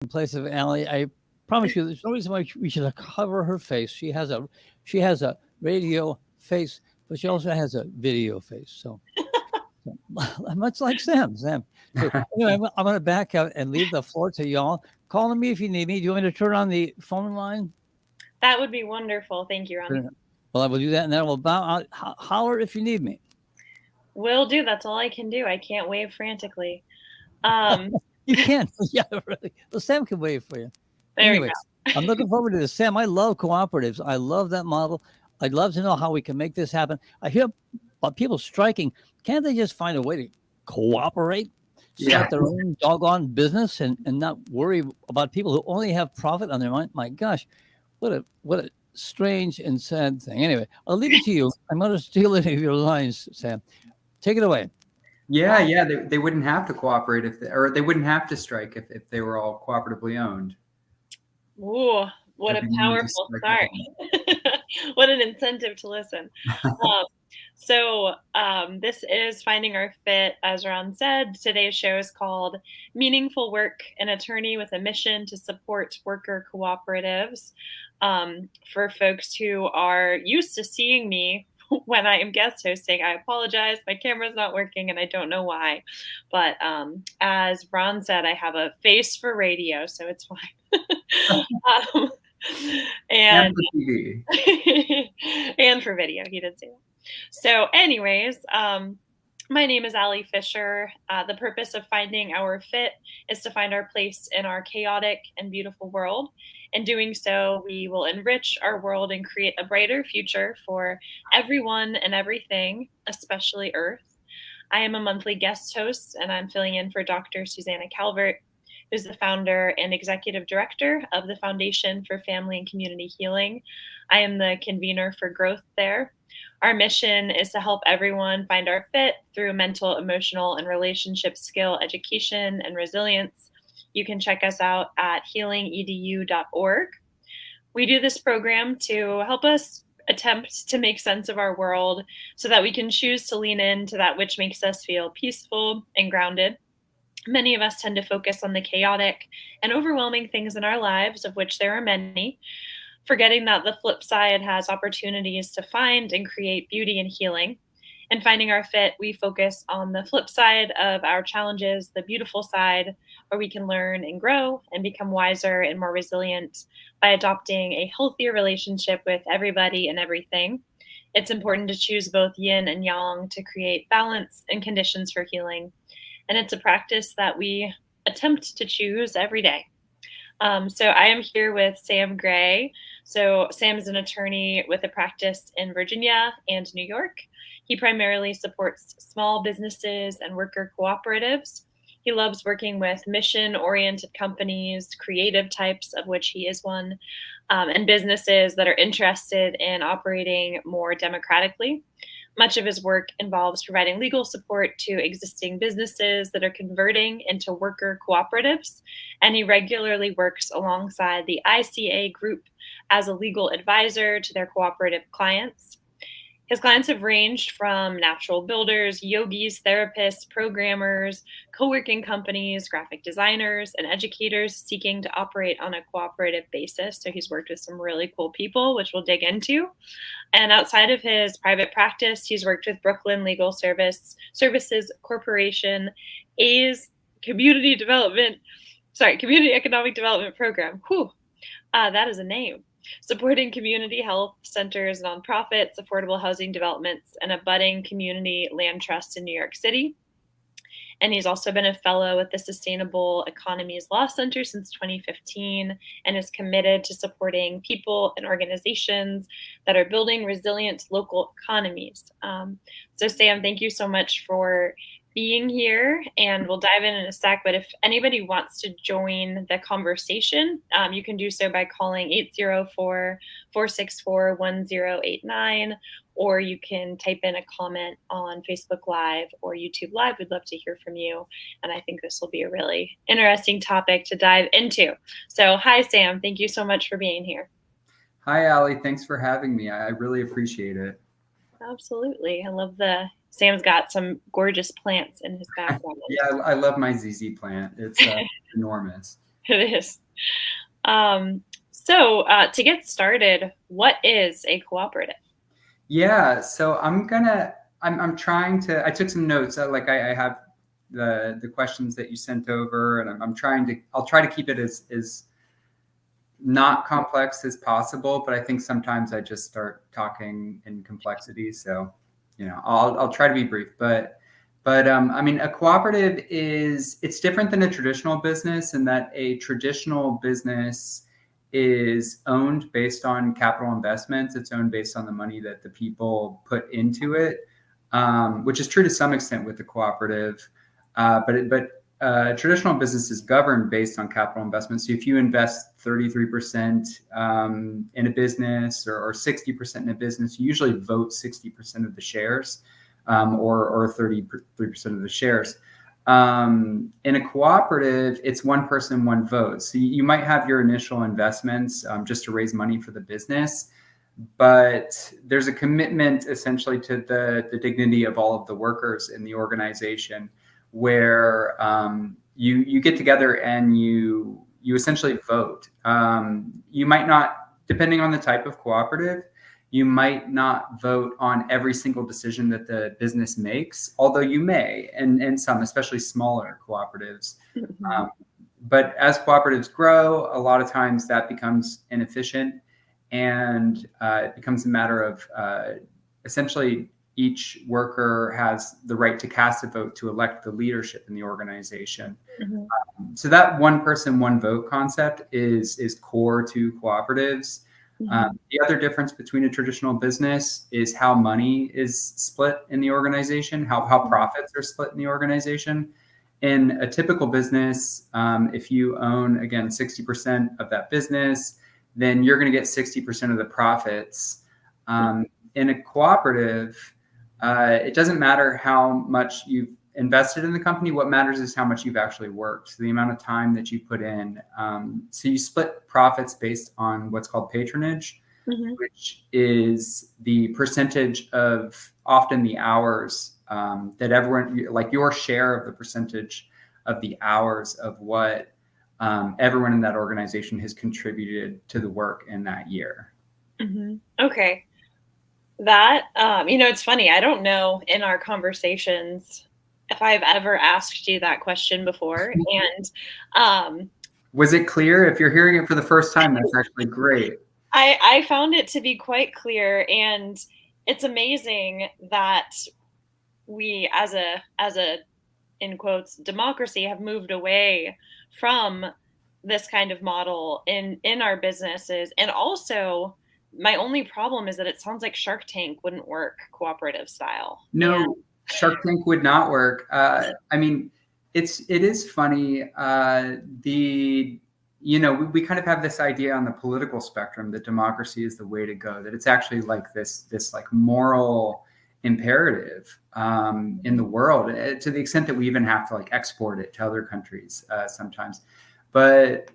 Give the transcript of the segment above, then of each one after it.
in place of Allie. I promise you, there's no reason why we should cover her face. She has a radio face, but she also has a video face. So much like Sam. So anyway, I'm going to back out and leave the floor to y'all. Call me if you need me. Do you want me to turn on the phone line? That would be wonderful. Thank you, Ron. Well, I will do that, and then I will bow out. Holler if you need me. Will do. That's all I can do. I can't wave frantically. Um, You can. Yeah, really. Well, Sam can wave for you. there we Anyways, go. I'm looking forward to this. Sam, I love cooperatives. I love that model. I'd love to know how we can make this happen. I hear about people striking. Can't they just find a way to cooperate, start their own doggone business, and not worry about people who only have profit on their mind? My gosh, what a strange and sad thing. Anyway, I'll leave it to you. I'm going to steal any of your lines, Sam. Take it away. Yeah. They wouldn't have to cooperate or they wouldn't have to strike if they were all cooperatively owned. Ooh, what a powerful start. What an incentive to listen. This is Finding Our Fit. As Ron said, today's show is called Meaningful Work, an attorney with a mission to support worker cooperatives. For folks who are used to seeing me when I am guest hosting, I apologize. My camera's not working and I don't know why. But as Ron said, I have a face for radio, so it's fine. And for TV. And for video. He did say that. So anyways, my name is Allie Fisher. The purpose of Finding Our Fit is to find our place in our chaotic and beautiful world. In doing so, we will enrich our world and create a brighter future for everyone and everything, especially Earth. I am a monthly guest host, and I'm filling in for Dr. Susanna Calvert, who's the founder and executive director of the Foundation for Family and Community Healing. I am the convener for growth there. Our mission is to help everyone find our fit through mental, emotional, and relationship skill education and resilience. You can check us out at healingedu.org. We do this program to help us attempt to make sense of our world so that we can choose to lean into that which makes us feel peaceful and grounded. Many of us tend to focus on the chaotic and overwhelming things in our lives, of which there are many, forgetting that the flip side has opportunities to find and create beauty and healing. In Finding Our Fit, we focus on the flip side of our challenges, the beautiful side, where we can learn and grow and become wiser and more resilient by adopting a healthier relationship with everybody and everything. It's important to choose both yin and yang to create balance and conditions for healing. And it's a practice that we attempt to choose every day. So I am here with Sam Gray. So Sam is an attorney with a practice in Virginia and New York. He primarily supports small businesses and worker cooperatives. He loves working with mission-oriented companies, creative types, of which he is one, and businesses that are interested in operating more democratically. Much of his work involves providing legal support to existing businesses that are converting into worker cooperatives, and he regularly works alongside the ICA group as a legal advisor to their cooperative clients. His clients have ranged from natural builders, yogis, therapists, programmers, co-working companies, graphic designers, and educators seeking to operate on a cooperative basis. So he's worked with some really cool people, which we'll dig into. And outside of his private practice, he's worked with Brooklyn Legal Services Corporation, A's Community Economic Development Program. That is a name. Supporting community health centers, nonprofits, affordable housing developments, and a budding community land trust in New York City. And he's also been a fellow with the Sustainable Economies Law Center since 2015 and is committed to supporting people and organizations that are building resilient local economies. So Sam, thank you so much for being here, and we'll dive in a sec. But if anybody wants to join the conversation, you can do so by calling 804-464-1089, or you can type in a comment on Facebook Live or YouTube Live. We'd love to hear from you. And I think this will be a really interesting topic to dive into. So hi, Sam. Thank you so much for being here. Hi, Allie. Thanks for having me. I really appreciate it. Absolutely. I love Sam's got some gorgeous plants in his background. Yeah, I love my ZZ plant. It's enormous. It is. So to get started, what is a cooperative? Yeah, so I'm trying to. I took some notes. I have the questions that you sent over, and I'm trying to. I'll try to keep it as not complex as possible. But I think sometimes I just start talking in complexity. So, I'll try to be brief. But I mean, a cooperative it's different than a traditional business in that a traditional business is owned based on capital investments. It's owned based on the money that the people put into it, which is true to some extent with the cooperative. But traditional business is governed based on capital investments. So if you invest 33% in a business or 60% in a business, you usually vote 60% of the shares, or 33% of the shares. In a cooperative, it's one person, one vote. So you might have your initial investments just to raise money for the business, but there's a commitment essentially to the dignity of all of the workers in the organization, where you get together and you essentially vote. You might not, depending on the type of cooperative, you might not vote on every single decision that the business makes, although you may, and some, especially smaller cooperatives. Mhm. But as cooperatives grow, a lot of times that becomes inefficient, and it becomes a matter of essentially each worker has the right to cast a vote to elect the leadership in the organization. Mhm. So that one person, one vote concept is core to cooperatives. Mhm. The other difference between a traditional business is how money is split in the organization, how profits are split in the organization. In a typical business, if you own, again, 60% of that business, then you're going to get 60% of the profits. In a cooperative, it doesn't matter how much you've invested in the company. What matters is how much you've actually worked, so the amount of time that you put in. So you split profits based on what's called patronage, Mhm. which is the percentage of often the hours that everyone, like your share of the percentage of the hours of what everyone in that organization has contributed to the work in that year. Mhm. Okay. That, it's funny. I don't know in our conversations if I've ever asked you that question before. And um, Was it clear? If you're hearing it for the first time, that's actually great. I found it to be quite clear. And it's amazing that we, as a in quotes democracy, have moved away from this kind of model in our businesses. And also, my only problem is that it sounds like Shark Tank wouldn't work cooperative style. And No, Shark Tank would not work. I mean, it is funny. We kind of have this idea on the political spectrum that democracy is the way to go. That it's actually like this like moral imperative in the world, to the extent that we even have to like export it to other countries sometimes. But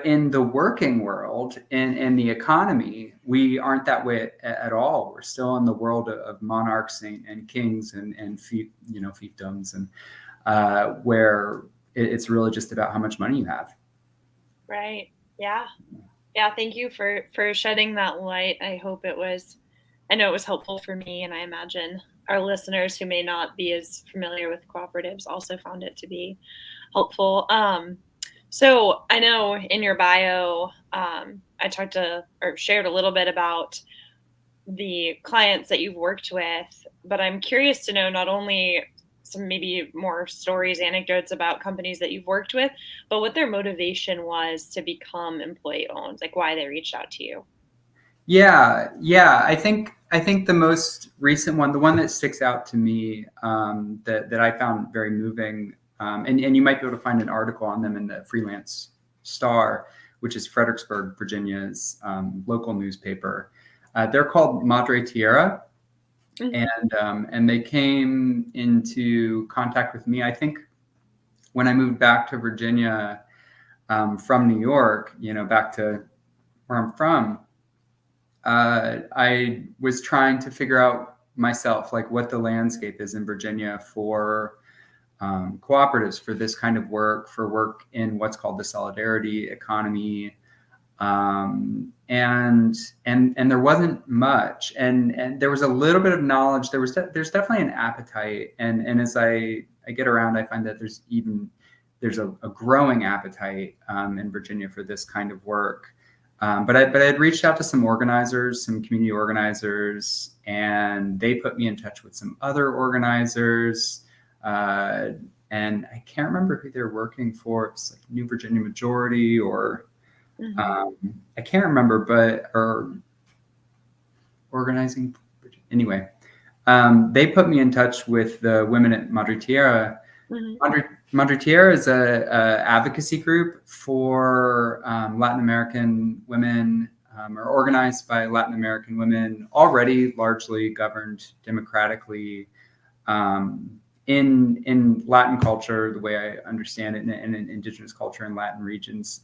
in the working world and the economy, we aren't that way at all. We're still in the world of monarchs and kings and fiefdoms, and where it's really just about how much money you have. right. Yeah. Yeah, thank you for shedding that light. I know it was helpful for me, and I imagine our listeners who may not be as familiar with cooperatives also found it to be helpful. So I know in your bio, I talked to or shared a little bit about the clients that you've worked with, but I'm curious to know not only some maybe more stories, anecdotes about companies that you've worked with, but what their motivation was to become employee owned, like why they reached out to you. Yeah. I think the most recent one, the one that sticks out to me, that I found very moving, and you might be able to find an article on them in the Freelance Star, which is Fredericksburg, Virginia's local newspaper. They're called Madre Tierra, Mhm. and they came into contact with me, I think, when I moved back to Virginia from New York, back to where I'm from. I was trying to figure out myself, like, what the landscape is in Virginia for cooperatives for this kind of work, for work in what's called the solidarity economy. And there wasn't much, and there was a little bit of knowledge. There's definitely an appetite, and as I get around, I find that there's a growing appetite in Virginia for this kind of work. But I had reached out to some organizers, some community organizers, and they put me in touch with some other organizers. And I can't remember who they're working for. It's like New Virginia Majority or I can't remember, or organizing. Anyway, they put me in touch with the women at Madre Tierra. Madre Tierra is a advocacy group for Latin American women, or organized by Latin American women, already largely governed democratically. In Latin culture, the way I understand it, and in indigenous culture in Latin regions,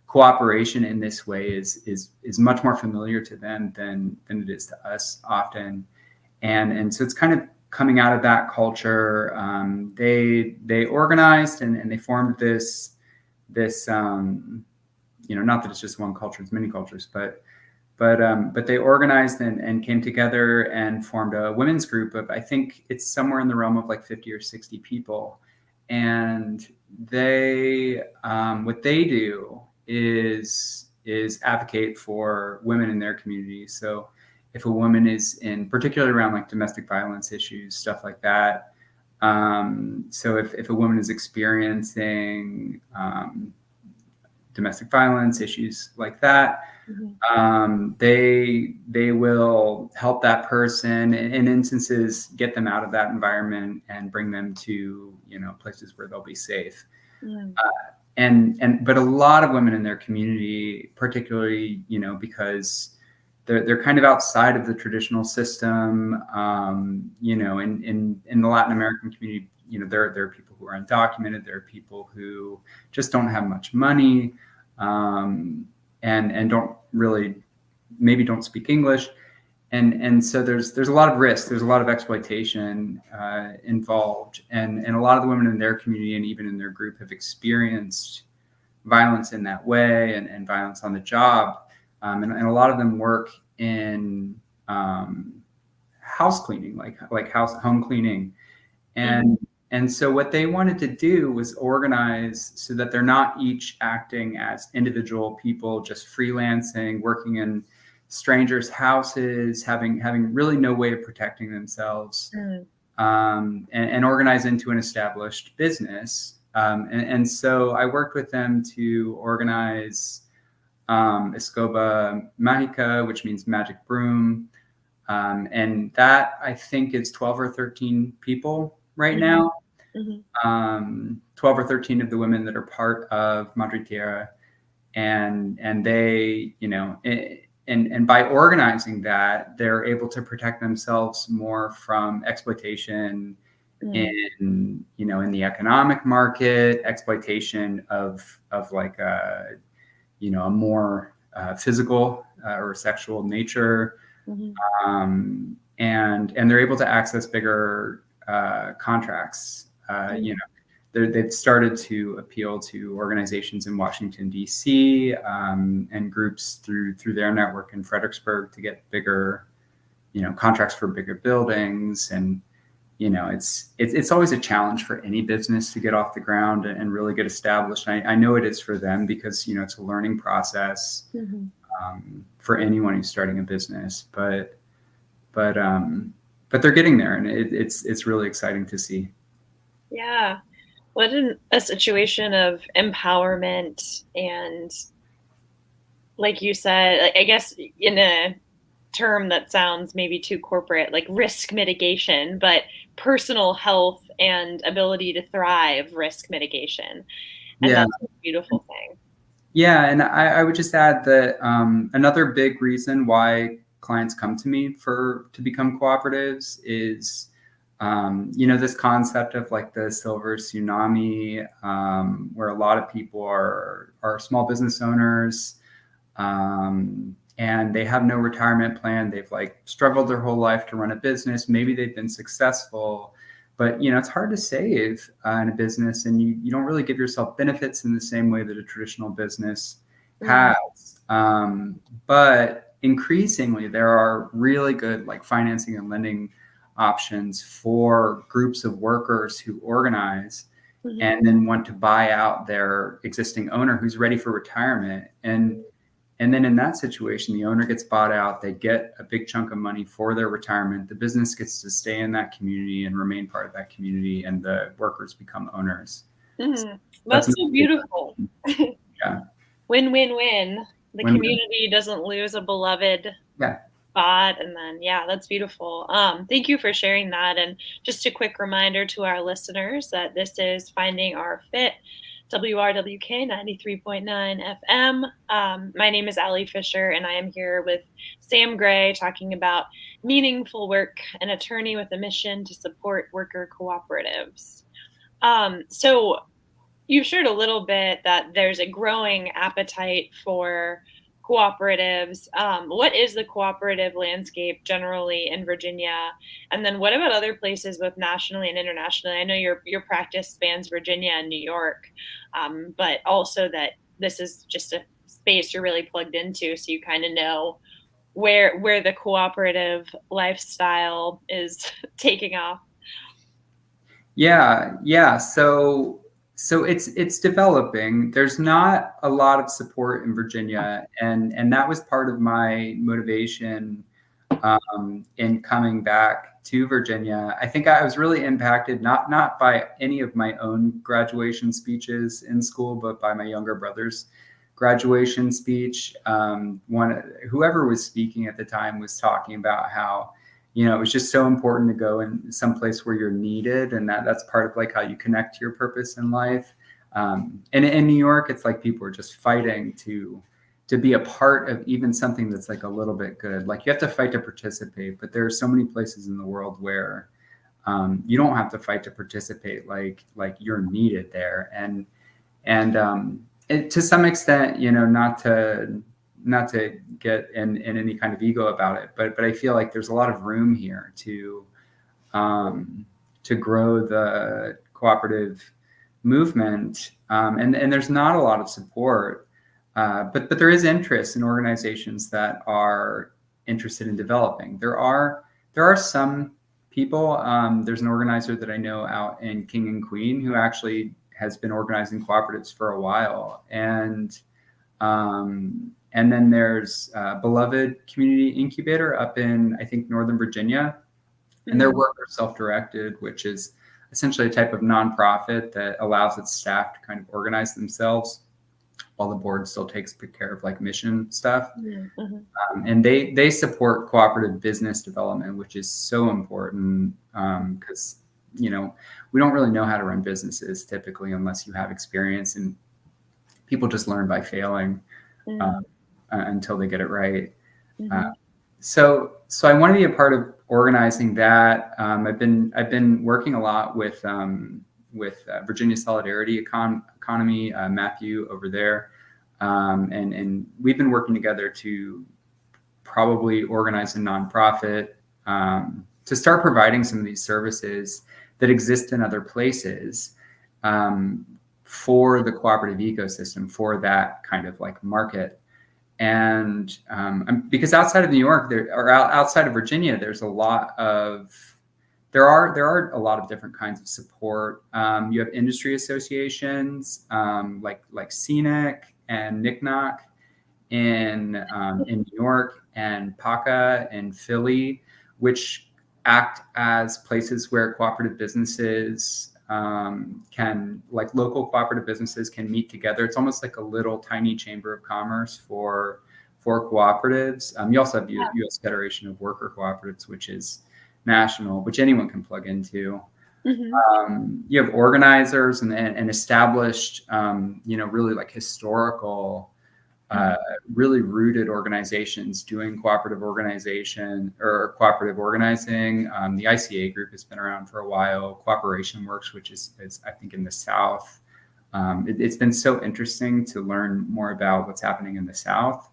cooperation in this way is much more familiar to them than it is to us often, and so it's kind of coming out of that culture. They organized and they formed this not that it's just one culture, it's many cultures, but they organized and came together and formed a women's group of, I think it's somewhere in the realm of like 50 or 60 people. And they, what they do is advocate for women in their community. So if a woman is particularly around like domestic violence issues, stuff like that. So if a woman is experiencing domestic violence issues like that, they will help that person in instances, get them out of that environment and bring them to places where they'll be safe. But a lot of women in their community, particularly because they're kind of outside of the traditional system, in the Latin American community, there are people who are undocumented, there are people who just don't have much money, and maybe don't speak English. And so there's a lot of risk, there's a lot of exploitation involved. And a lot of the women in their community and even in their group have experienced violence in that way, and violence on the job. And a lot of them work in house cleaning, like home cleaning. And so what they wanted to do was organize so that they're not each acting as individual people, just freelancing, working in strangers' houses, having really no way of protecting themselves, and organize into an established business. And so I worked with them to organize Escoba Mágica, which means magic broom. And that, I think, is 12 or 13 people right now. 12 or 13 of the women that are part of Madre Tierra. And they, and by organizing that, they're able to protect themselves more from exploitation in the economic market, exploitation of like a more physical or sexual nature. And they're able to access bigger contracts. They've started to appeal to organizations in Washington, D.C., and groups through their network in Fredericksburg to get bigger, contracts for bigger buildings. And, it's always a challenge for any business to get off the ground and really get established. I know it is for them because, it's a learning process for anyone who's starting a business, but they're getting there, and it's really exciting to see. Yeah. What a situation of empowerment, and like you said, I guess in a term that sounds maybe too corporate, like risk mitigation, but personal health and ability to thrive, risk mitigation. And that's a beautiful thing. Yeah. And I would just add that another big reason why clients come to me to become cooperatives is this concept of like the silver tsunami, where a lot of people are small business owners, and they have no retirement plan. They've like struggled their whole life to run a business. Maybe they've been successful, But it's hard to save in a business, and you don't really give yourself benefits in the same way that a traditional business has. But increasingly, there are really good like financing and lending options for groups of workers who organize and then want to buy out their existing owner who's ready for retirement. And then in that situation, the owner gets bought out, they get a big chunk of money for their retirement. The business gets to stay in that community and remain part of that community, and the workers become owners. So that's so beautiful. Yeah. Win, win, win. The Win-win. community doesn't lose a beloved spot. And then, that's beautiful. Thank you for sharing that. And just a quick reminder to our listeners that this is Finding Our Fit, WRWK 93.9 FM. My name is Allie Fisher, and I am here with Sam Gray talking about meaningful work, an attorney with a mission to support worker cooperatives. So you've shared a little bit that there's a growing appetite for cooperatives. What is the cooperative landscape generally in Virginia? And then what about other places, both nationally and internationally? I know your practice spans Virginia and New York, but also that this is just a space you're really plugged into, so you kind of know where the cooperative lifestyle is taking off. Yeah. So it's developing. There's not a lot of support in Virginia, and that was part of my motivation in coming back to Virginia. I think I was really impacted not by any of my own graduation speeches in school, but by my younger brother's graduation speech. Whoever was speaking at the time was talking about how it was just so important to go in some place where you're needed, and that's part of like how you connect to your purpose in life. And in New York, it's like people are just fighting to be a part of even something that's like a little bit good. Like you have to fight to participate, but there are so many places in the world where you don't have to fight to participate. Like you're needed there, and to some extent, not to get in any kind of ego about it, but I feel like there's a lot of room here to grow the cooperative movement, and there's not a lot of support, but there is interest in organizations that are interested in developing. There are some people. There's an organizer that I know out in King and Queen who actually has been organizing cooperatives for a while, and then there's Beloved Community Incubator up in, I think, Northern Virginia. And their work are self-directed, which is essentially a type of nonprofit that allows its staff to kind of organize themselves while the board still takes good care of like mission stuff. And they support cooperative business development, which is so important because, we don't really know how to run businesses typically unless you have experience, and people just learn by failing. Until they get it right. So I want to be a part of organizing that. I've been working a lot with Virginia Solidarity Economy, Matthew over there, and we've been working together to probably organize a nonprofit to start providing some of these services that exist in other places for the cooperative ecosystem, for that kind of like market. And because outside of New York, outside of Virginia, there are a lot of different kinds of support. You have industry associations like Scenic and NCNOC in New York, and PACA in Philly, which act as places where cooperative businesses local cooperative businesses can meet together. It's almost like a little tiny chamber of commerce for cooperatives. You also have U.S. Federation of Worker Cooperatives, which is national, which anyone can plug into. You have organizers and established, really like historical, really rooted organizations doing cooperative organization or cooperative organizing. The ICA group has been around for a while. Cooperation Works, which is I think in the South. It's been so interesting to learn more about what's happening in the South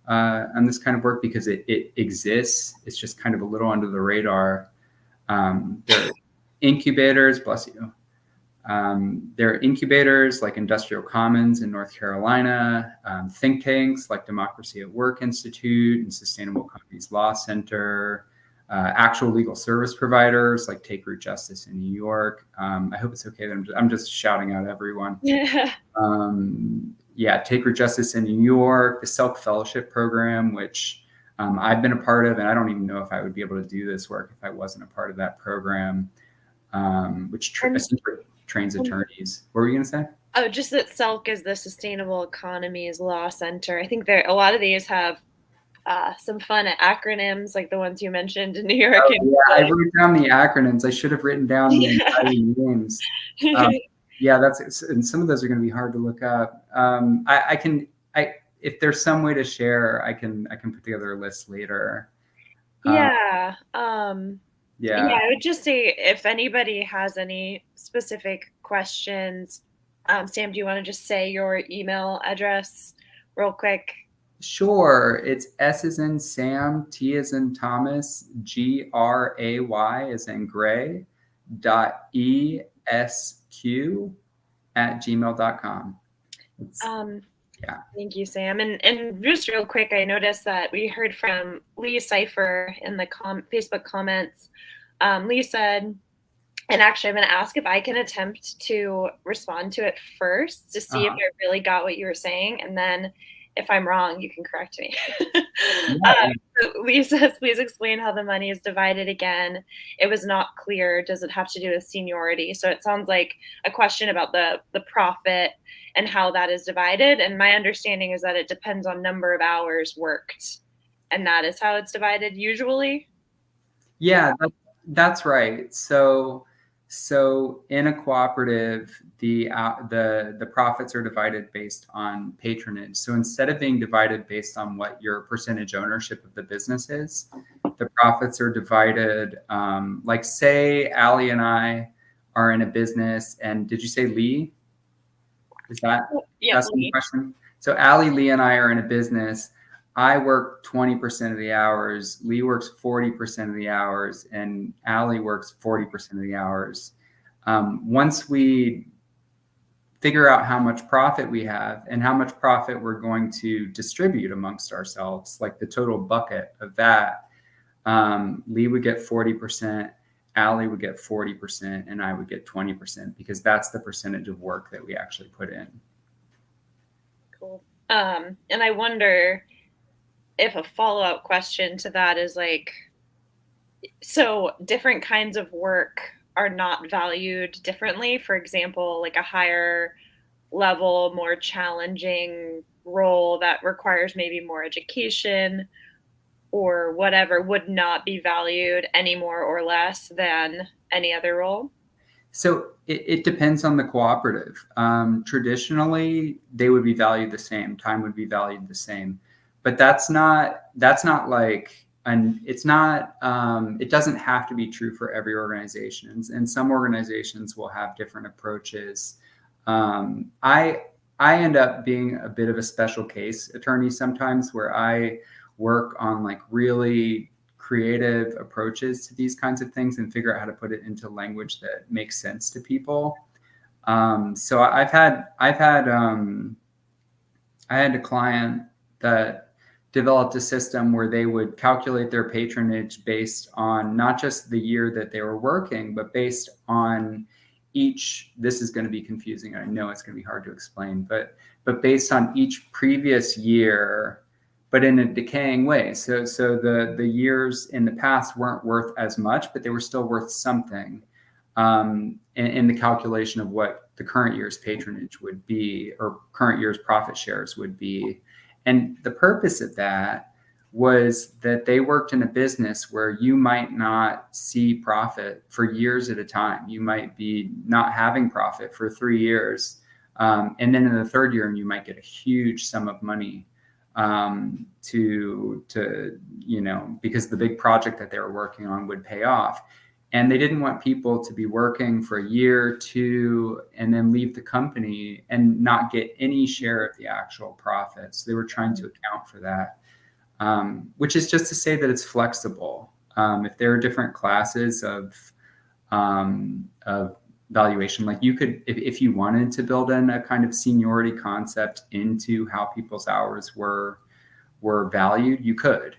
on this kind of work, because it exists. It's just kind of a little under the radar. incubators, bless you. There are incubators like Industrial Commons in North Carolina, think tanks like Democracy at Work Institute and Sustainable Companies Law Center, actual legal service providers like Take Root Justice in New York. I hope it's okay that I'm just shouting out everyone. Yeah. Take Root Justice in New York, the Self Fellowship Program, which I've been a part of, and I don't even know if I would be able to do this work if I wasn't a part of that program, which essentially trains attorneys. What were you going to say? Oh, just that SELC is the Sustainable Economies Law Center. I think a lot of these have some fun acronyms, like the ones you mentioned in New York. Oh, yeah, I wrote down the acronyms. I should have written down the entire names. And some of those are going to be hard to look up. If there's some way to share, I can put together a list later. I would just say if anybody has any specific questions, Sam, do you want to just say your email address real quick? Sure. It's S as in Sam, T as in Thomas, GRAY as in Gray, .ESQ@gmail.com. Thank you, Sam. And just real quick, I noticed that we heard from Lee Cipher in the Facebook comments. Lee said, and actually I'm going to ask if I can attempt to respond to it first to see if I really got what you were saying. And then if I'm wrong, you can correct me. Lee says, please explain how the money is divided again. It was not clear. Does it have to do with seniority? So it sounds like a question about the profit and how that is divided. And my understanding is that it depends on number of hours worked. And that is how it's divided usually? Yeah, that's right. So in a cooperative, the profits are divided based on patronage. So instead of being divided based on what your percentage ownership of the business is, the profits are divided. Like say Allie and I are in a business, and did you say Lee? Is that that's the question? So Allie, Lee, and I are in a business. I work 20% of the hours, Lee works 40% of the hours, and Allie works 40% of the hours. Once we figure out how much profit we have and how much profit we're going to distribute amongst ourselves, like the total bucket of that, Lee would get 40%, Allie would get 40%, and I would get 20% because that's the percentage of work that we actually put in. Cool. And I wonder if a follow-up question to that is like, so different kinds of work are not valued differently. For example, like a higher level, more challenging role that requires maybe more education or whatever would not be valued any more or less than any other role. So it depends on the cooperative. Traditionally, they would be valued the same. Time would be valued the same. But that's not like, and it's not, it doesn't have to be true for every organization. And some organizations will have different approaches. I end up being a bit of a special case attorney sometimes, where I work on like really creative approaches to these kinds of things and figure out how to put it into language that makes sense to people. So I had a client that developed a system where they would calculate their patronage based on not just the year that they were working, but based on each, this is going to be confusing. I know it's going to be hard to explain, but based on each previous year, but in a decaying way. So the years in the past weren't worth as much, but they were still worth something in the calculation of what the current year's patronage would be, or current year's profit shares would be. And the purpose of that was that they worked in a business where you might not see profit for years at a time. You might be not having profit for 3 years. And then in the third year, you might get a huge sum of money to because the big project that they were working on would pay off. And they didn't want people to be working for a year, 2, and then leave the company and not get any share of the actual profits. They were trying to account for that, which is just to say that it's flexible. If there are different classes of of valuation. Like you could, if you wanted to build in a kind of seniority concept into how people's hours were valued, you could.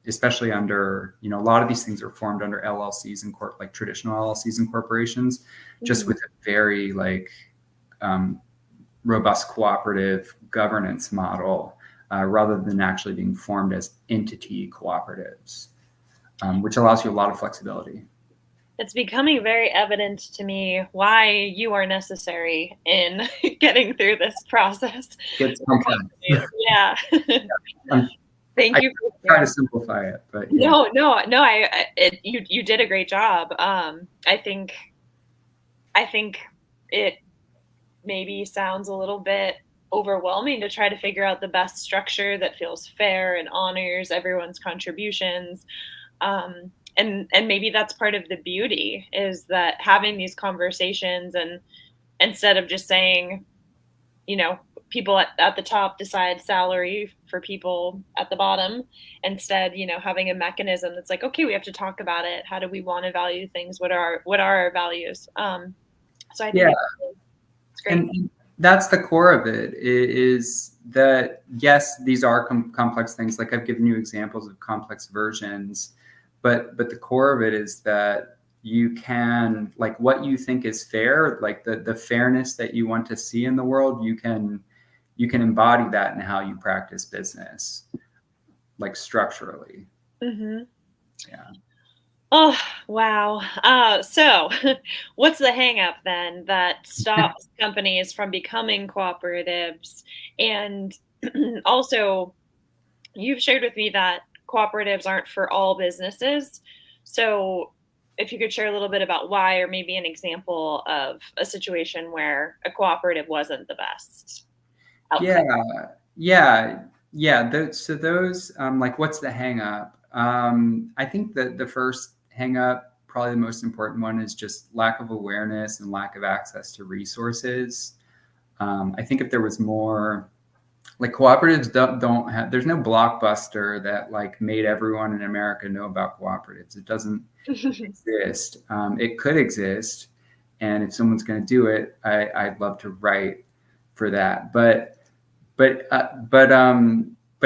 Especially under, a lot of these things are formed under LLCs and like traditional LLCs and corporations, just with a very like robust cooperative governance model, rather than actually being formed as entity cooperatives, which allows you a lot of flexibility. It's becoming very evident to me why you are necessary in getting through this process. It's complex. Yeah. Thank you. For try to simplify it, but yeah. No. You did a great job. I think it maybe sounds a little bit overwhelming to try to figure out the best structure that feels fair and honors everyone's contributions. And maybe that's part of the beauty, is that having these conversations, and instead of just saying, people at the top decide salary for people at the bottom, instead, having a mechanism that's like, okay, we have to talk about it. How do we want to value things? What are our values? So I think it's great. And that's the core of it, is that, yes, these are complex things. Like I've given you examples of complex versions, but the core of it is that you can, like, what you think is fair, like the fairness that you want to see in the world, you can embody that in how you practice business, like structurally. Yeah. Oh, wow. So what's the hang up then that stops companies from becoming cooperatives? And also, you've shared with me that cooperatives aren't for all businesses. So if you could share a little bit about why, or maybe an example of a situation where a cooperative wasn't the best outcome. So those, like, what's the hang up? I think that the first hang up, probably the most important one, is just lack of awareness and lack of access to resources. I think if there was more, like, cooperatives don't have, there's no blockbuster that like made everyone in America know about cooperatives. It doesn't exist. It could exist, and if someone's going to do it, I'd love to write for that. But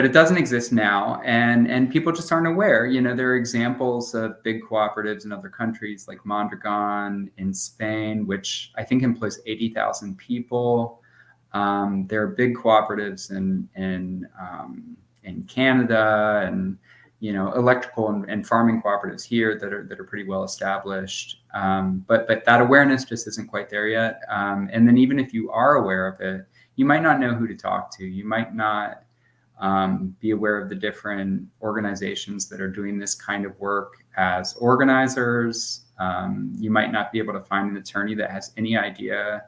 it doesn't exist now, and people just aren't aware. There are examples of big cooperatives in other countries, like Mondragon in Spain, which I think employs 80,000 people. There are big cooperatives in Canada, and electrical and farming cooperatives here that are pretty well established. But that awareness just isn't quite there yet. And then even if you are aware of it, you might not know who to talk to. You might not be aware of the different organizations that are doing this kind of work as organizers. You might not be able to find an attorney that has any idea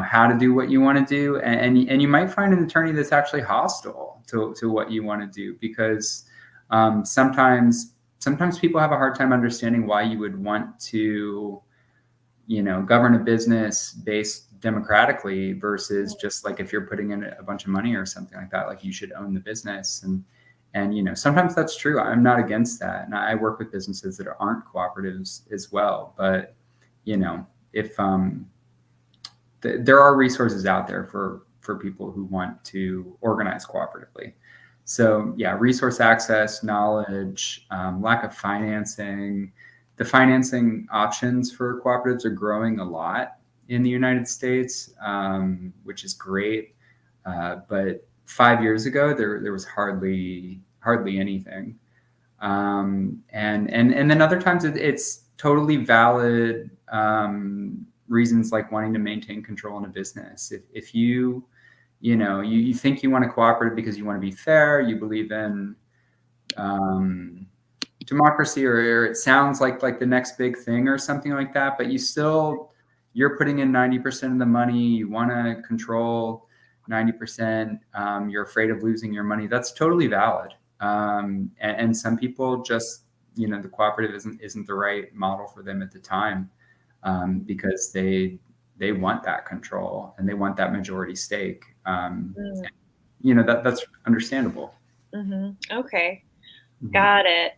how to do what you want to do. And you might find an attorney that's actually hostile to what you want to do, because sometimes people have a hard time understanding why you would want to, govern a business based democratically versus just like if you're putting in a bunch of money or something like that, like you should own the business. And sometimes that's true. I'm not against that. And I work with businesses that aren't cooperatives as well. But, if there are resources out there for people who want to organize cooperatively. So yeah, resource access, knowledge, lack of financing. The financing options for cooperatives are growing a lot in the United States, which is great. But 5 years ago, there was hardly anything. And then other times it's totally valid reasons, like wanting to maintain control in a business. If you think you want to cooperate because you want to be fair, you believe in democracy, or it sounds like the next big thing or something like that, but you're putting in 90% of the money, you want to control 90%, you're afraid of losing your money, that's totally valid. And some people just, the cooperative isn't the right model for them at the time, because they want that control and they want that majority stake. That's understandable. Okay. Got it.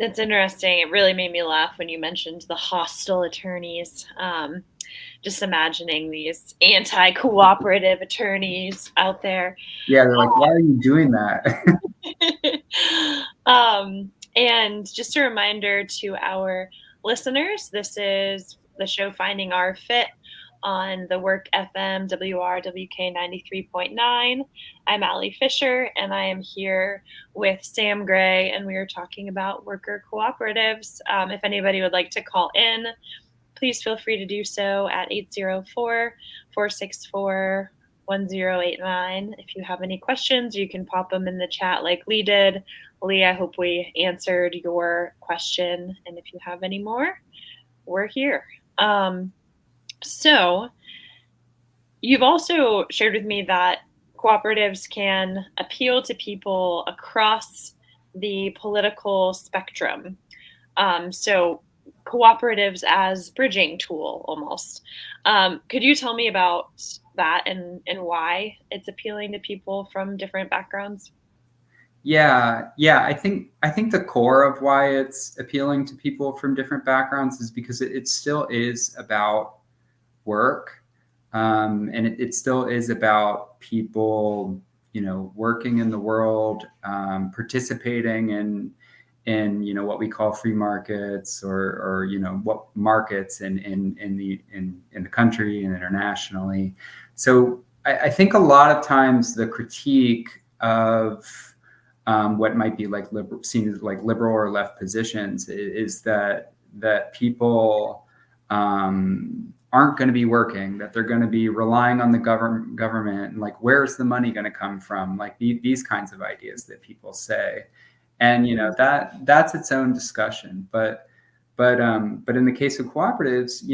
It's interesting. It really made me laugh when you mentioned the hostile attorneys. Just imagining these anti-cooperative attorneys out there. Yeah, they're like, why are you doing that? And just a reminder to our listeners, this is the show Finding Our Fit on the Work FM WRWK 93.9. I'm Allie Fisher, and I am here with Sam Gray, and we are talking about worker cooperatives. If anybody would like to call in, please feel free to do so at 804-464-1089. If you have any questions, you can pop them in the chat like Lee did. Lee, I hope we answered your question. And if you have any more, we're here. So you've also shared with me that cooperatives can appeal to people across the political spectrum. So cooperatives as bridging tool almost. Could you tell me about that and why it's appealing to people from different backgrounds? Yeah. I think the core of why it's appealing to people from different backgrounds is because it still is about work, and it still is about people, working in the world, participating in what we call free markets, or what markets in the country and internationally. So I think a lot of times the critique of what might be like seen as like liberal or left positions is that people aren't going to be working, that they're going to be relying on the government, and like, where's the money going to come from? Like these kinds of ideas that people say. And that's its own discussion. But in the case of cooperatives,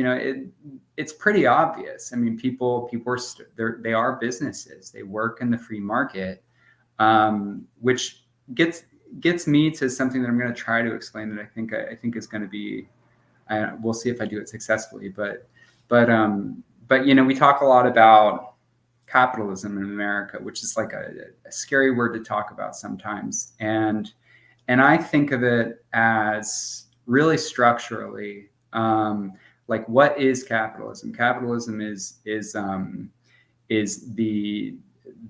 it's pretty obvious. I mean, people they are businesses. They work in the free market, which gets me to something that I'm going to try to explain that I think is going to be. We'll see if I do it successfully. But we talk a lot about capitalism in America, which is like a scary word to talk about sometimes. And I think of it as really structurally, like, what is capitalism? Capitalism is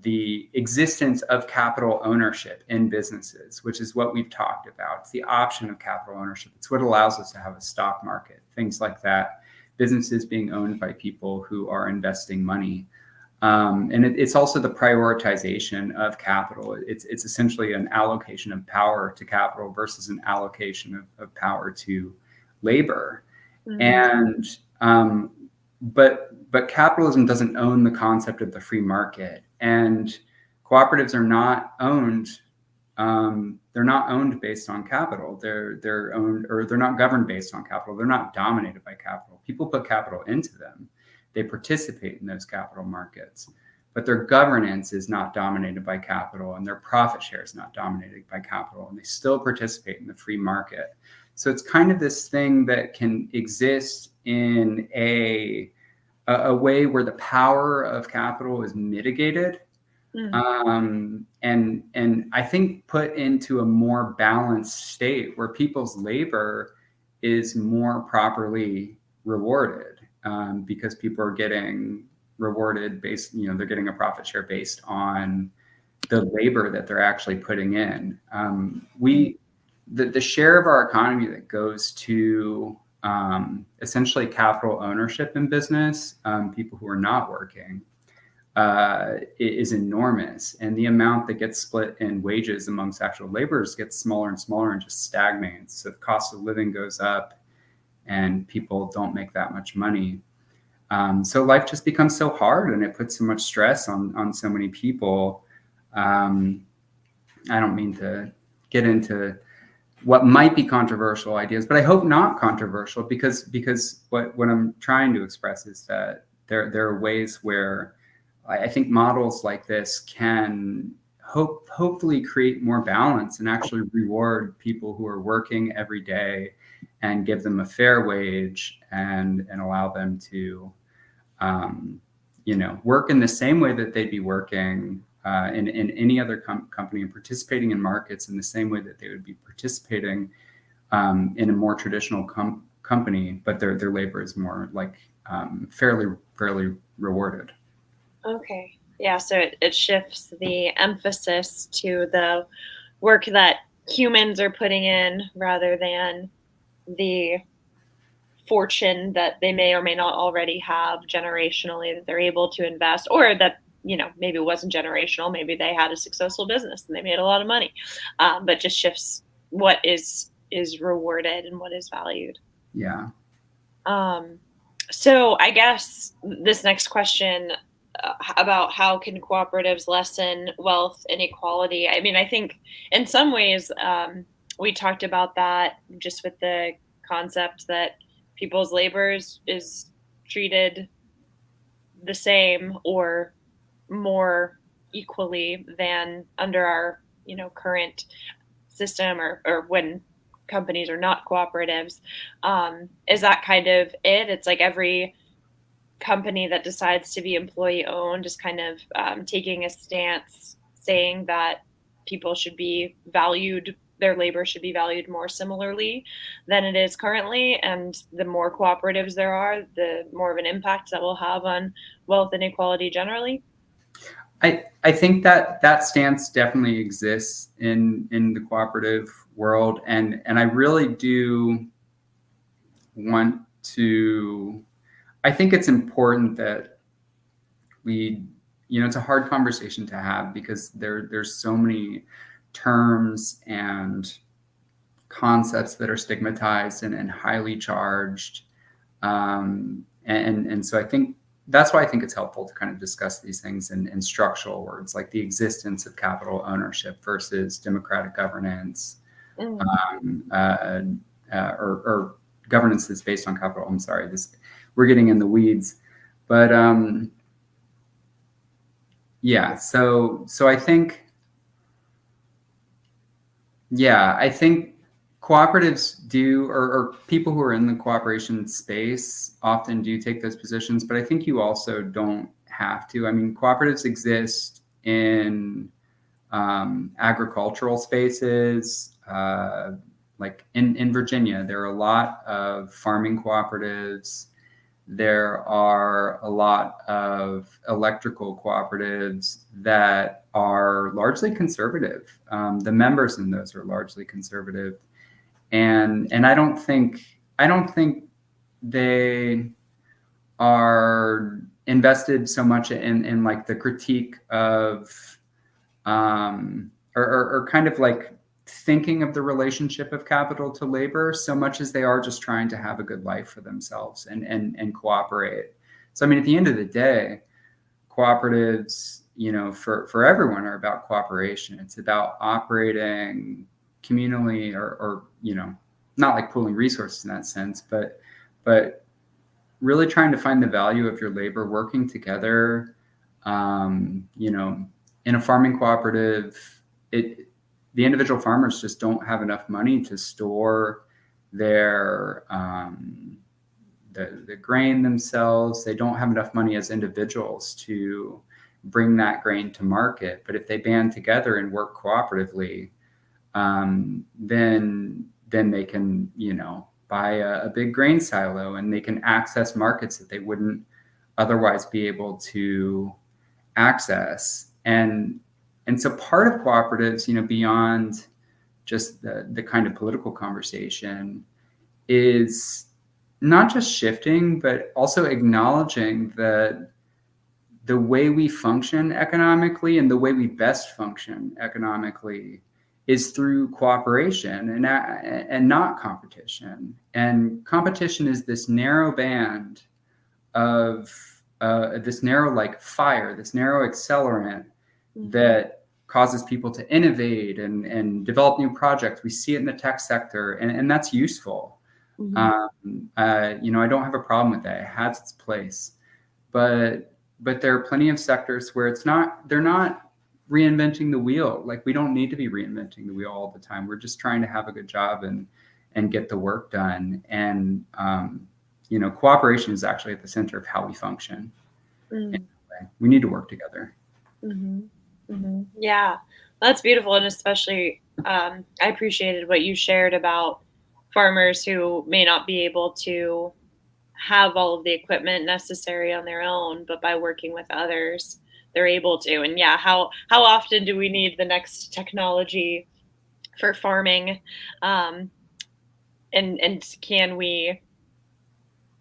the existence of capital ownership in businesses, which is what we've talked about. It's the option of capital ownership. It's what allows us to have a stock market, things like that. Businesses being owned by people who are investing money. And it's also the prioritization of capital. It's essentially an allocation of power to capital versus an allocation of power to labor. Mm-hmm. And but capitalism doesn't own the concept of the free market, and cooperatives are not owned. They're not owned based on capital. They're owned, or they're not governed based on capital. They're not dominated by capital. People put capital into them. They participate in those capital markets, but their governance is not dominated by capital, and their profit share is not dominated by capital, and they still participate in the free market. So it's kind of this thing that can exist in a way where the power of capital is mitigated, and I think put into a more balanced state where people's labor is more properly rewarded. Because people are getting rewarded based, they're getting a profit share based on the labor that they're actually putting in. The share of our economy that goes to essentially capital ownership in business, people who are not working, is enormous. And the amount that gets split in wages amongst actual laborers gets smaller and smaller and just stagnates. So the cost of living goes up, and people don't make that much money. So life just becomes so hard, and it puts so much stress on so many people. I don't mean to get into what might be controversial ideas, but I hope not controversial, because what I'm trying to express is that there are ways where I think models like this can hopefully create more balance and actually reward people who are working every day, and give them a fair wage, and allow them to, work in the same way that they'd be working in any other company, and participating in markets in the same way that they would be participating in a more traditional company, but their labor is more like fairly rewarded. Okay. Yeah. So it shifts the emphasis to the work that humans are putting in rather than the fortune that they may or may not already have generationally that they're able to invest, or that, maybe it wasn't generational, maybe they had a successful business and they made a lot of money, but just shifts what is rewarded and what is valued. Yeah. So I guess this next question, about how can cooperatives lessen wealth inequality? I mean, I think in some ways, we talked about that just with the concept that people's labor is treated the same or more equally than under our current system, or when companies are not cooperatives. Is that kind of it? It's like every company that decides to be employee owned is kind of taking a stance saying that people should be valued, their labor should be valued more similarly than it is currently. And the more cooperatives there are, the more of an impact that will have on wealth inequality generally. I think that stance definitely exists in the cooperative world, and I really do want to. I think it's important that we, it's a hard conversation to have because there's so many terms and concepts that are stigmatized and highly charged, and so I think that's why I think it's helpful to kind of discuss these things in structural words, like the existence of capital ownership versus democratic governance, or governance that's based on capital. I'm sorry, we're getting in the weeds, but yeah. So I think, I think cooperatives do, or people who are in the cooperation space often do take those positions, but I think you also don't have to. I mean, cooperatives exist in agricultural spaces. Like in Virginia, there are a lot of farming cooperatives. There are a lot of electrical cooperatives that are largely conservative. The members in those are largely conservative. And I don't think they are invested so much in like the critique of or kind of like thinking of the relationship of capital to labor so much as they are just trying to have a good life for themselves and cooperate. So I mean, at the end of the day, cooperatives, for everyone are about cooperation. It's about operating communally, or not like pooling resources in that sense, but really trying to find the value of your labor, working together. In a farming cooperative, the individual farmers just don't have enough money to store their the grain themselves. They don't have enough money as individuals to bring that grain to market. But if they band together and work cooperatively, then they can, buy a big grain silo, and they can access markets that they wouldn't otherwise be able to access. And so part of cooperatives, beyond just the kind of political conversation, is not just shifting, but also acknowledging that the way we function economically and the way we best function economically is through cooperation and not competition. And competition is this narrow band of this narrow like fire, this narrow accelerant that causes people to innovate and develop new projects. We see it in the tech sector, and that's useful. I don't have a problem with that. It has its place, but there are plenty of sectors where they're not reinventing the wheel. Like, we don't need to be reinventing the wheel all the time. We're just trying to have a good job and get the work done. And cooperation is actually at the center of how we function. We need to work together. Yeah, that's beautiful. And especially, I appreciated what you shared about farmers who may not be able to have all of the equipment necessary on their own, but by working with others, they're able to. And yeah, how often do we need the next technology for farming? And can we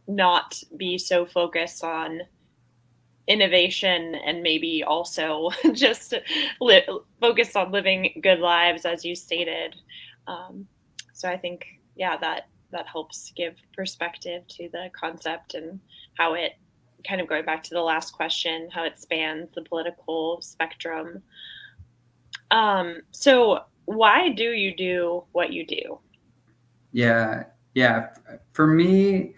not be so focused on innovation and maybe also just focus on living good lives, as you stated? So I think, yeah, that helps give perspective to the concept and how it, kind of going back to the last question, how it spans the political spectrum. So why do you do what you do? Yeah, yeah. For me,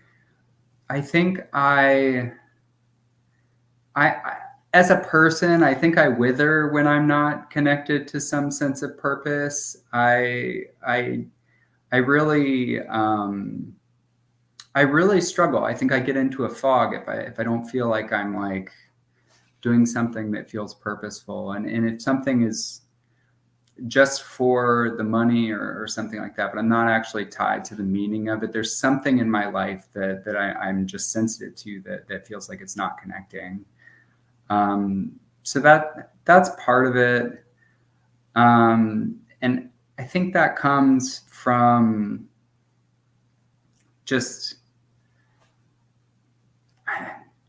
I think I as a person, I think I wither when I'm not connected to some sense of purpose. I really I really struggle. I think I get into a fog if I don't feel like I'm like doing something that feels purposeful. And if something is just for the money or something like that, but I'm not actually tied to the meaning of it, there's something in my life that I'm just sensitive to that feels like it's not connecting. So that's part of it. And I think that comes from just,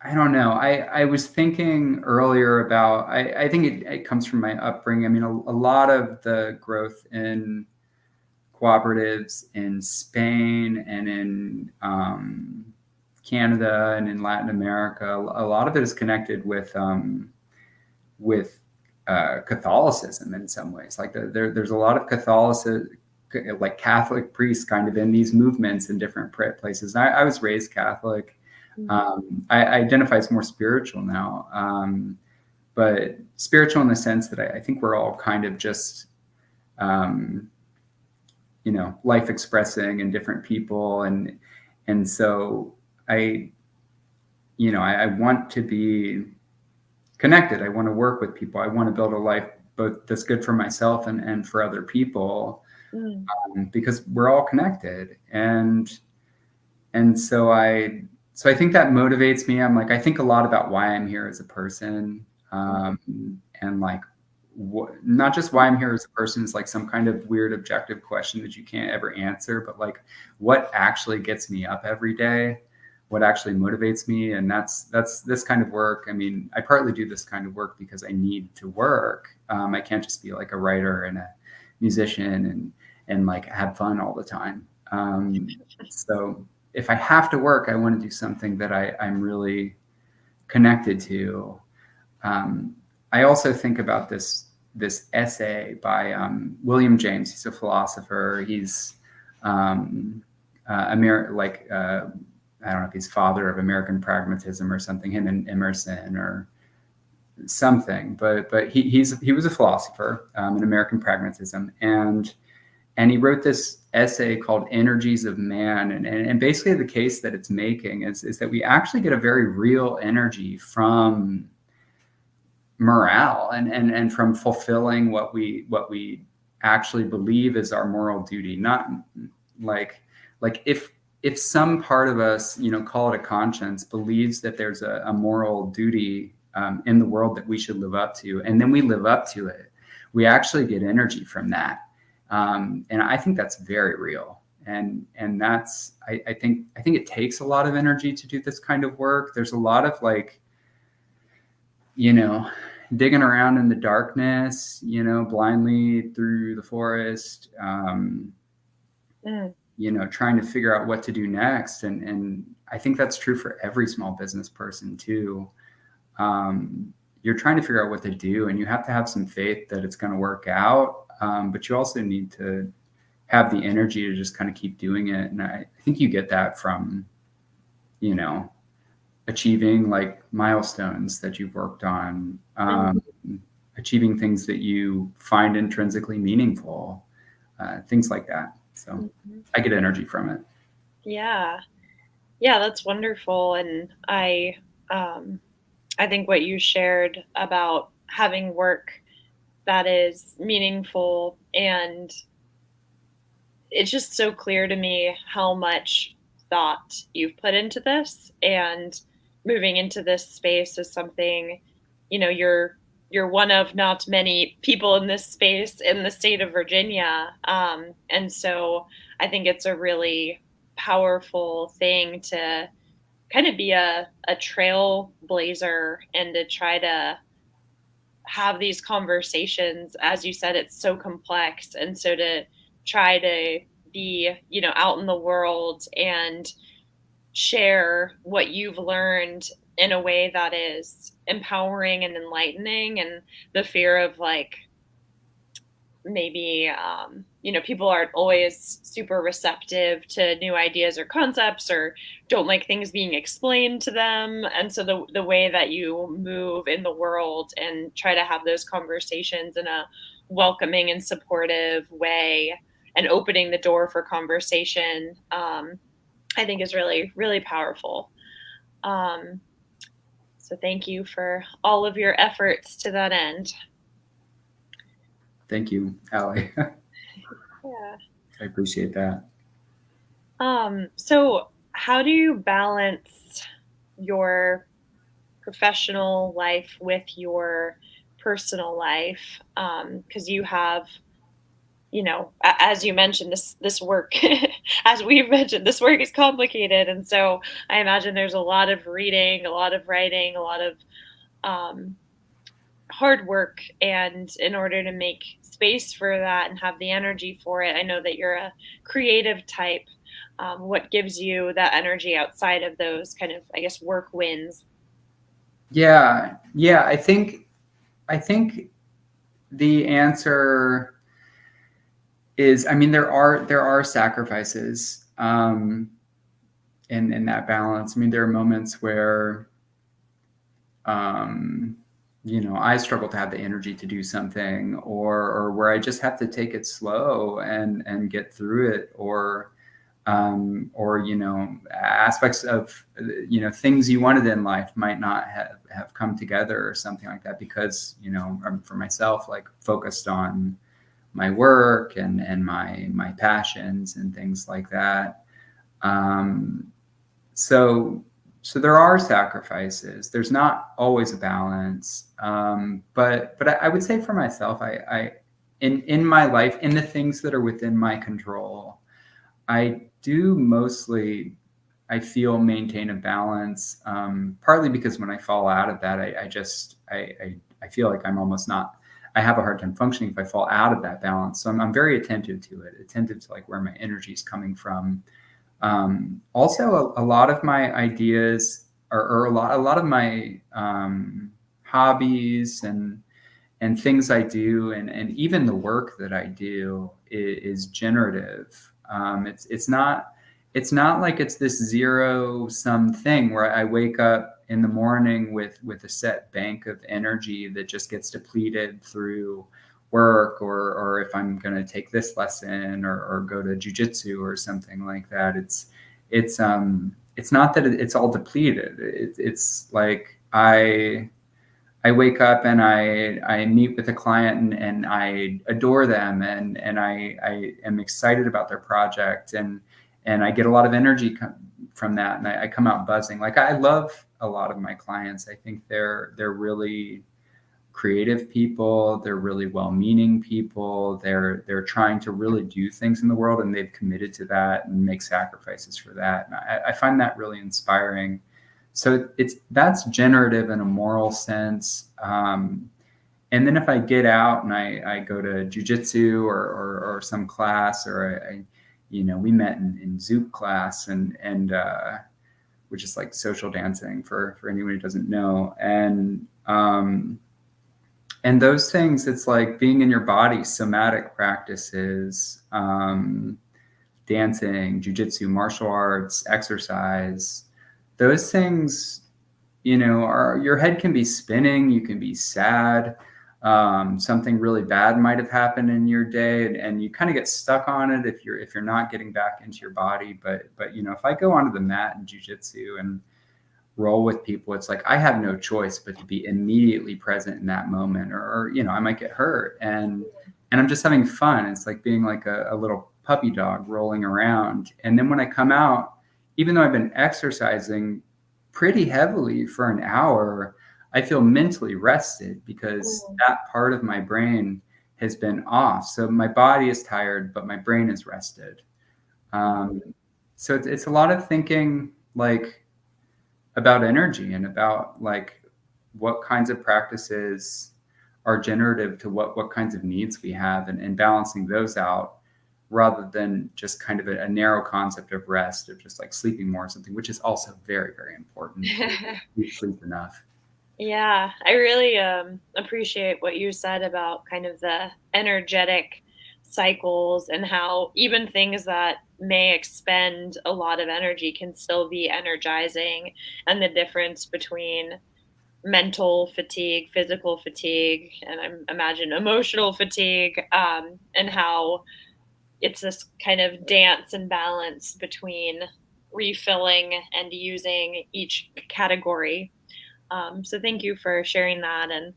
I don't know. I was thinking earlier about, I think it comes from my upbringing. I mean, a lot of the growth in cooperatives in Spain and in Canada and in Latin America, a lot of it is connected with Catholicism in some ways. Like there's a lot of Catholicism, like Catholic priests kind of in these movements in different places. I was raised Catholic. I identify as more spiritual now, but spiritual in the sense that I think we're all kind of just, life expressing and different people. And so I want to be connected. I want to work with people. I want to build a life both that's good for myself and for other people, because we're all connected. And so I think that motivates me. I'm like, I think a lot about why I'm here as a person, and like, not just why I'm here as a person is like some kind of weird objective question that you can't ever answer, but like what actually gets me up every day, what actually motivates me. And that's this kind of work. I mean, I partly do this kind of work because I need to work. I can't just be like a writer and a musician and like have fun all the time. So if I have to work, I want to do something that I'm really connected to. I also think about this essay by William James. He's a philosopher. He's I don't know if he's father of American pragmatism or something, him and Emerson or something, but he was a philosopher in American pragmatism, and he wrote this essay called Energies of Man. And basically the case that it's making is that we actually get a very real energy from morale and from fulfilling what we actually believe is our moral duty. Not like if some part of us, call it a conscience, believes that there's a moral duty in the world that we should live up to, and then we live up to it, we actually get energy from that. And I think that's very real. And that's, I think it takes a lot of energy to do this kind of work. There's a lot of like, digging around in the darkness, blindly through the forest, trying to figure out what to do next. And I think that's true for every small business person too. You're trying to figure out what to do, and you have to have some faith that it's going to work out. But you also need to have the energy to just kind of keep doing it. And I think you get that from, achieving like milestones that you've worked on, achieving things that you find intrinsically meaningful, things like that. So I get energy from it. Yeah, that's wonderful. And I think what you shared about having work that is meaningful and it's just so clear to me how much thought you've put into this, and moving into this space is something, you're one of not many people in this space in the state of Virginia. And so I think it's a really powerful thing to kind of be a trailblazer and to try to have these conversations. As you said, it's so complex. And so to try to be, out in the world and share what you've learned in a way that is empowering and enlightening, and the fear of like maybe people aren't always super receptive to new ideas or concepts, or don't like things being explained to them. And so the way that you move in the world and try to have those conversations in a welcoming and supportive way, and opening the door for conversation, I think is really, really powerful. So thank you for all of your efforts to that end. Thank you, Allie. Yeah. I appreciate that. So how do you balance your professional life with your personal life? Because you have, as you mentioned, this work, as we've mentioned, this work is complicated, and so I imagine there's a lot of reading, a lot of writing, a lot of hard work, and in order to make space for that and have the energy for it. I know that you're a creative type. What gives you that energy outside of those kind of, I guess, work wins? Yeah. I think the answer is, I mean, there are sacrifices in that balance. I mean, there are moments where I struggle to have the energy to do something, or where I just have to take it slow and get through it, or aspects of things you wanted in life might not have come together or something like that, because I'm, for myself, like focused on my work and my passions and things like that. So there are sacrifices. There's not always a balance. But I would say for myself, I in my life, in the things that are within my control, I do mostly, I feel, maintain a balance. Partly because when I fall out of that, I feel like I'm almost not, I have a hard time functioning if I fall out of that balance. So I'm very attentive to it, attentive to like where my energy is coming from. Also, a lot of my ideas, or a lot of my hobbies and things I do, and even the work that I do is generative. It's not like it's this zero sum thing where I wake up in the morning with a set bank of energy that just gets depleted through work, or if I'm going to take this lesson or go to jujitsu or something like that. It's not that it's all depleted. It's like I wake up and I meet with a client and I adore them, and I am excited about their project, and I get a lot of energy from that, and I come out buzzing. Like, I love a lot of my clients. I think they're really creative people. They're really well-meaning people. They're trying to really do things in the world, and they've committed to that and make sacrifices for that. And I find that really inspiring. So that's generative in a moral sense. And then if I get out and I go to jujitsu or some class, or we met in Zouk class, and which is like social dancing for anyone who doesn't know. And those things, it's like being in your body, somatic practices, dancing, jujitsu, martial arts, exercise. Those things, your head can be spinning. You can be sad. Something really bad might have happened in your day, and you kind of get stuck on it if you're not getting back into your body. But if I go onto the mat in jujitsu and roll with people, it's like I have no choice but to be immediately present in that moment, or I might get hurt, and I'm just having fun. It's like being like a little puppy dog rolling around. And then when I come out, even though I've been exercising pretty heavily for an hour, I feel mentally rested because that part of my brain has been off. So my body is tired, but my brain is rested. So it's a lot of thinking like about energy and about like what kinds of practices are generative to what kinds of needs we have, and balancing those out rather than just kind of a narrow concept of rest, of just like sleeping more or something, which is also very, very important. We sleep enough. Yeah, I really appreciate what you said about kind of the energetic cycles and how even things that may expend a lot of energy can still be energizing, and the difference between mental fatigue, physical fatigue, and I imagine emotional fatigue, and how it's this kind of dance and balance between refilling and using each category. So thank you for sharing that. And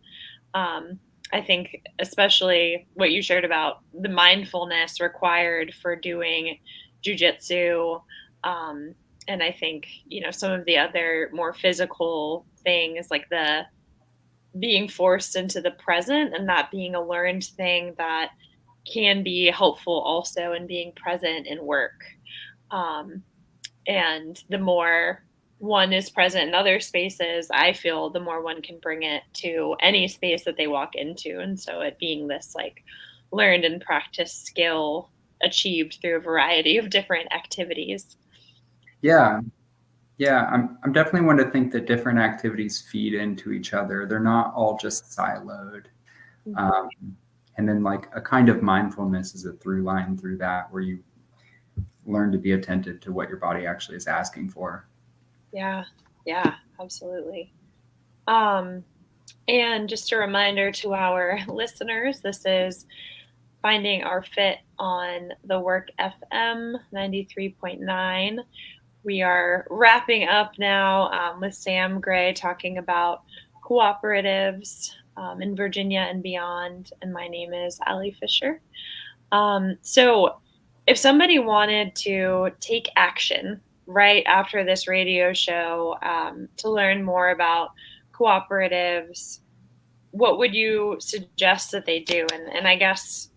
I think especially what you shared about the mindfulness required for doing jujitsu. And I think, some of the other more physical things like the being forced into the present, and that being a learned thing that can be helpful also in being present in work. Um, and the more one is present in other spaces, I feel the more one can bring it to any space that they walk into. And so it being this like learned and practiced skill achieved through a variety of different activities. Yeah. Yeah, I'm definitely one to think that different activities feed into each other. They're not all just siloed. And then like a kind of mindfulness is a through line through that, where you learn to be attentive to what your body actually is asking for. Yeah, absolutely. And just a reminder to our listeners, this is Finding Our Fit on the Work FM 93.9. We are wrapping up now with Sam Gray talking about cooperatives in Virginia and beyond. And my name is Allie Fisher. So if somebody wanted to take action right after this radio show to learn more about cooperatives, what would you suggest that they do? And I guess,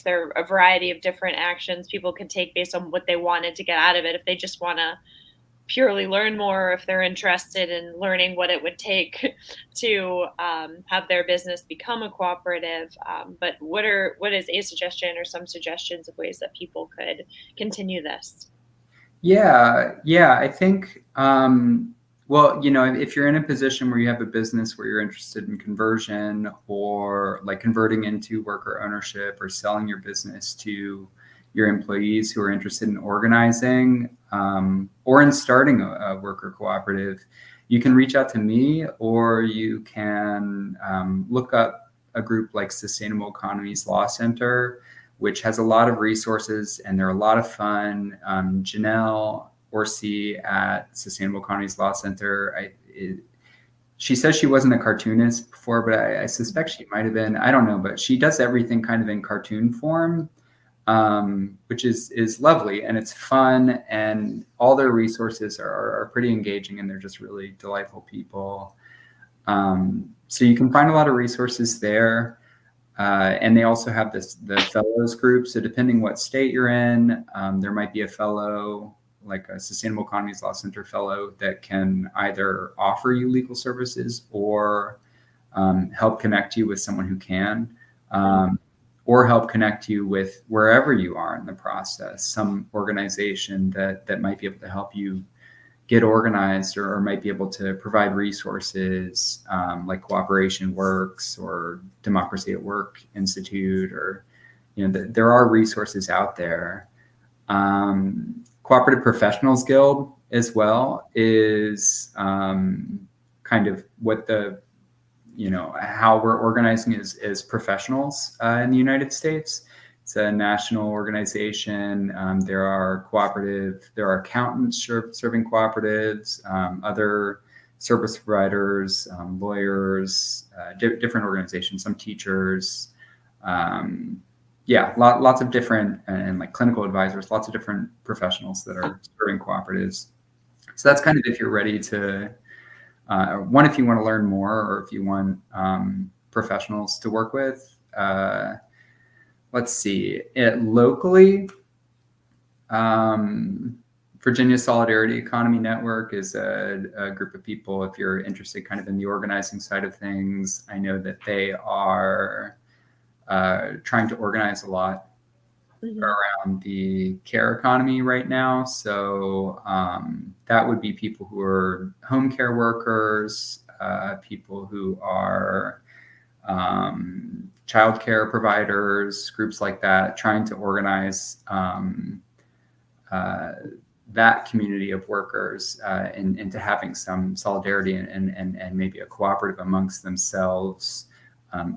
there are a variety of different actions people could take based on what they wanted to get out of it. If they just want to purely learn more, if they're interested in learning what it would take to have their business become a cooperative. But what is a suggestion or some suggestions of ways that people could continue this? Yeah, I think, well, if you're in a position where you have a business where you're interested in conversion, or like converting into worker ownership, or selling your business to your employees who are interested in organizing, or in starting a worker cooperative, you can reach out to me, or you can look up a group like Sustainable Economies Law Center, which has a lot of resources and they're a lot of fun. Janelle Orsi at Sustainable Economies Law Center, she says she wasn't a cartoonist before, but I suspect she might have been. I don't know, but she does everything kind of in cartoon form, which is lovely, and it's fun, and all their resources are pretty engaging, and they're just really delightful people. So you can find a lot of resources there. And they also have the fellows group. So depending what state you're in, there might be a fellow, like a Sustainable Economies Law Center fellow, that can either offer you legal services or help connect you with someone who can, or help connect you with wherever you are in the process, some organization that might be able to help you get organized, or might be able to provide resources, like Cooperation Works or Democracy at Work Institute, or there are resources out there. Cooperative Professionals Guild as well is kind of what how we're organizing as professionals in the United States. It's a national organization. There are accountants serving cooperatives, other service providers, lawyers, different organizations, some teachers. yeah, lots of different and like clinical advisors, lots of different professionals that are serving cooperatives. So that's kind of if you're ready to, one, if you want to learn more, or if you want professionals to work with. Let's see, locally, Virginia Solidarity Economy Network is a group of people, if you're interested kind of in the organizing side of things. I know that they are trying to organize a lot around the care economy right now. So that would be people who are home care workers, people who are childcare providers, groups like that, trying to organize that community of workers into having some solidarity and maybe a cooperative amongst themselves,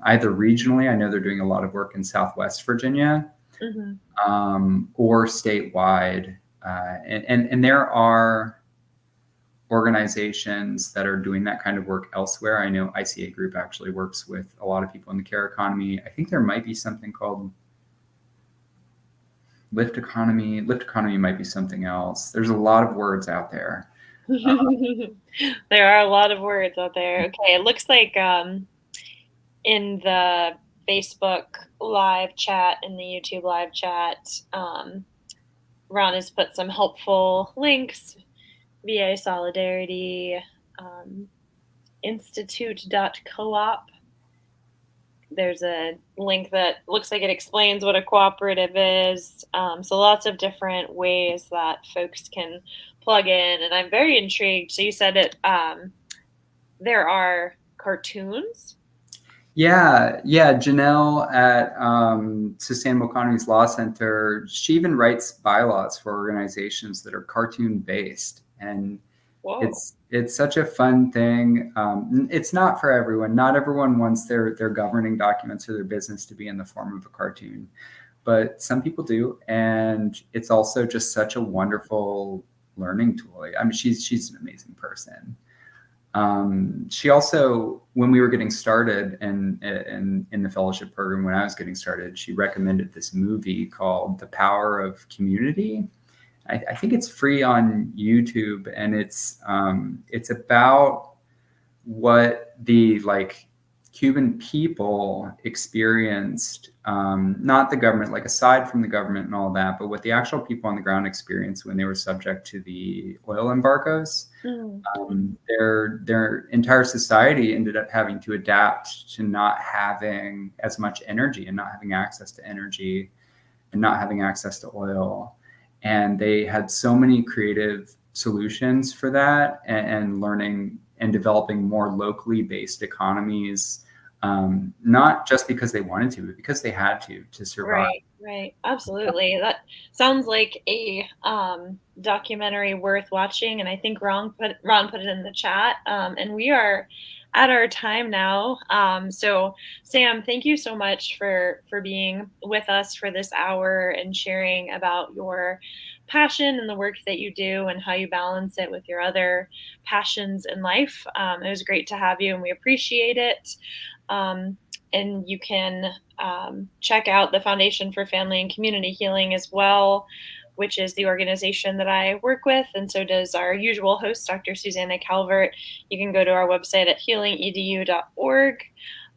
either regionally. I know they're doing a lot of work in Southwest Virginia, or statewide. And there are organizations that are doing that kind of work elsewhere. I know ICA Group actually works with a lot of people in the care economy. I think there might be something called Lift Economy. Lift Economy might be something else. There's a lot of words out there. There are a lot of words out there. Okay, it looks like in the Facebook live chat, in the YouTube live chat, Ron has put some helpful links: VA Solidarity, institute.coop. There's a link that looks like it explains what a cooperative is. So lots of different ways that folks can plug in. And I'm very intrigued. So you said it, there are cartoons. Yeah. Janelle at Sustainable Economies Law Center, she even writes bylaws for organizations that are cartoon based. And Whoa. It's such a fun thing. It's not for everyone. Not everyone wants their governing documents or their business to be in the form of a cartoon, but some people do. And it's also just such a wonderful learning tool. I mean, she's an amazing person. She also, when we were getting started in the fellowship program, when I was getting started, she recommended this movie called The Power of Community. I think it's free on YouTube, and it's about what the Cuban people experienced, not the government, aside from the government and all that, but what the actual people on the ground experienced when they were subject to the oil embargoes. Their entire society ended up having to adapt to not having as much energy and not having access to energy and not having access to oil. And they had so many creative solutions for that, and learning and developing more locally based economies, not just because they wanted to, but because they had to survive. Right. Absolutely. That sounds like a documentary worth watching. And I think Ron put it in the chat. And we are at our time now. So Sam, thank you so much for being with us for this hour and sharing about your passion and the work that you do and how you balance it with your other passions in life. It was great to have you, and we appreciate it. And you can check out the Foundation for Family and Community Healing as well, which is the organization that I work with, and so does our usual host, Dr. Susanna Calvert. You can go to our website at healingedu.org.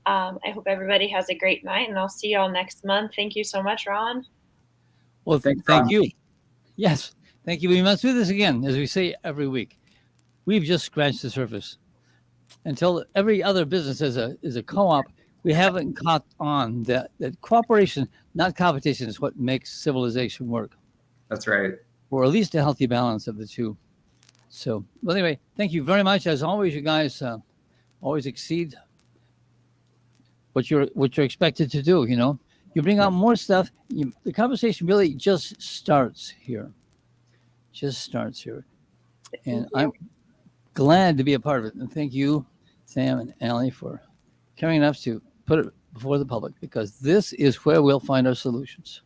I hope everybody has a great night, and I'll see you all next month. Thank you so much, Ron. Well, thank you. Yes, thank you. We must do this again, as we say every week. We've just scratched the surface. Until every other business is a co-op, we haven't caught on that cooperation, not competition, is what makes civilization work. That's right. Or at least a healthy balance of the two. So, well, anyway, thank you very much. As always, you guys always exceed what you're expected to do. You bring out more stuff. The conversation really just starts here. And I'm glad to be a part of it. And thank you, Sam and Allie, for caring enough to put it before the public, because this is where we'll find our solutions.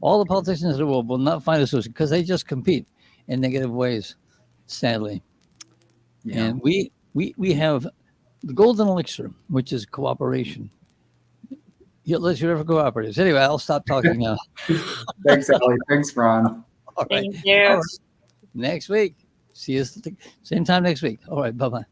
All the politicians in the world will not find a solution because they just compete in negative ways, sadly. Yeah. And we have the golden elixir, which is cooperation. Let's hear it for cooperatives. Anyway, I'll stop talking now. Thanks, Ellie. Thanks, Ron. All right. Thank you. All right. Next week. See you same time next week. All right. Bye-bye.